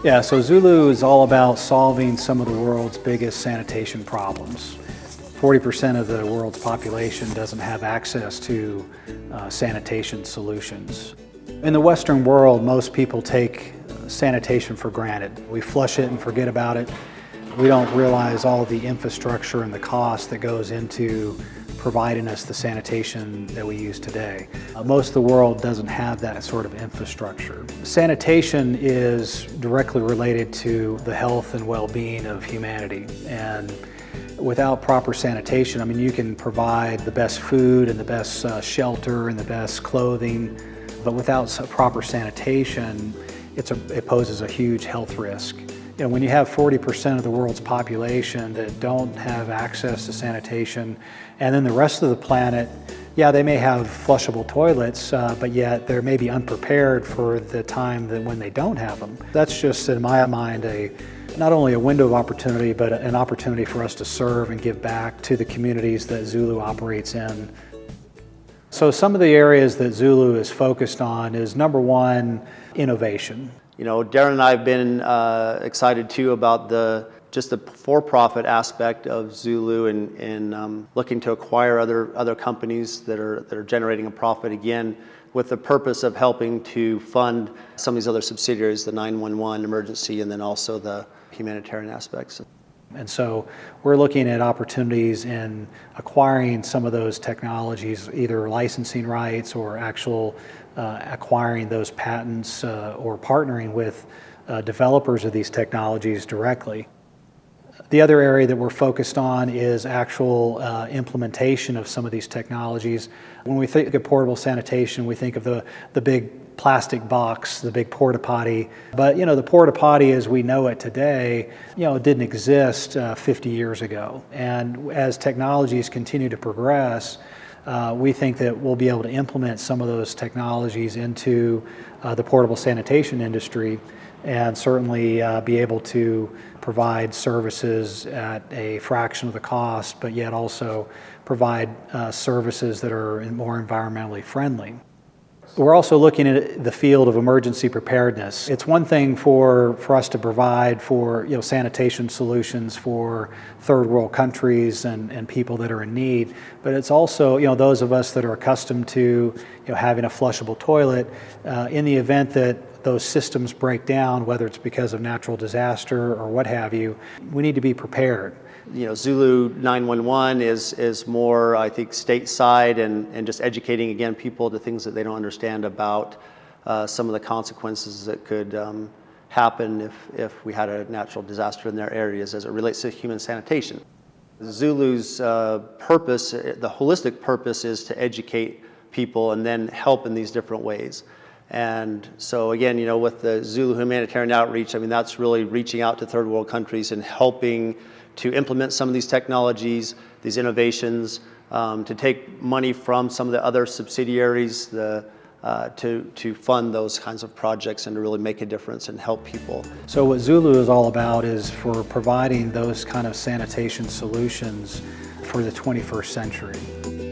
Yeah, so Zuloo is all about solving some of the world's biggest sanitation problems. 40% of the world's population doesn't have access to sanitation solutions. In the Western world, most people take sanitation for granted. We flush it and forget about it. We don't realize all the infrastructure and the cost that goes into providing us the sanitation that we use today. Most of the world doesn't have that sort of infrastructure. Sanitation is directly related to the health and well-being of humanity. And without proper sanitation, I mean, you can provide the best food and the best shelter and the best clothing, but without proper sanitation, it poses a huge health risk. You know, when you have 40% of the world's population that don't have access to sanitation, and then the rest of the planet, yeah, they may have flushable toilets, but yet they're maybe unprepared for the time that when they don't have them. That's just, in my mind, not only a window of opportunity, but an opportunity for us to serve and give back to the communities that Zuloo operates in. So some of the areas that Zuloo is focused on is, number one, innovation. You know, Darren and I have been excited too about just the for-profit aspect of Zuloo and looking to acquire other companies that are generating a profit, again with the purpose of helping to fund some of these other subsidiaries, the 911 emergency, and then also the humanitarian aspects. And so we're looking at opportunities in acquiring some of those technologies, either licensing rights or acquiring those patents or partnering with developers of these technologies directly. The other area that we're focused on is actual implementation of some of these technologies. When we think of portable sanitation, we think of the big plastic box, the big porta potty. But you know, the porta potty as we know it today, you know, it didn't exist 50 years ago. And as technologies continue to progress, we think that we'll be able to implement some of those technologies into the portable sanitation industry, and certainly be able to provide services at a fraction of the cost, but yet also provide services that are more environmentally friendly. We're also looking at the field of emergency preparedness. It's one thing for us to provide for sanitation solutions for third world countries and people that are in need, but it's also those of us that are accustomed to having a flushable toilet. In the event that those systems break down, whether it's because of natural disaster or what have you, we need to be prepared. You know, Zuloo 911 is more, I think, stateside and just educating, again, people to things that they don't understand about some of the consequences that could happen if we had a natural disaster in their areas as it relates to human sanitation. Zuloo's purpose, the holistic purpose, is to educate people and then help in these different ways. And so again, with the Zuloo Humanitarian outreach, I mean, that's really reaching out to third world countries and helping to implement some of these technologies, these innovations, to take money from some of the other subsidiaries to fund those kinds of projects and to really make a difference and help people. So what Zuloo is all about is for providing those kind of sanitation solutions for the 21st century.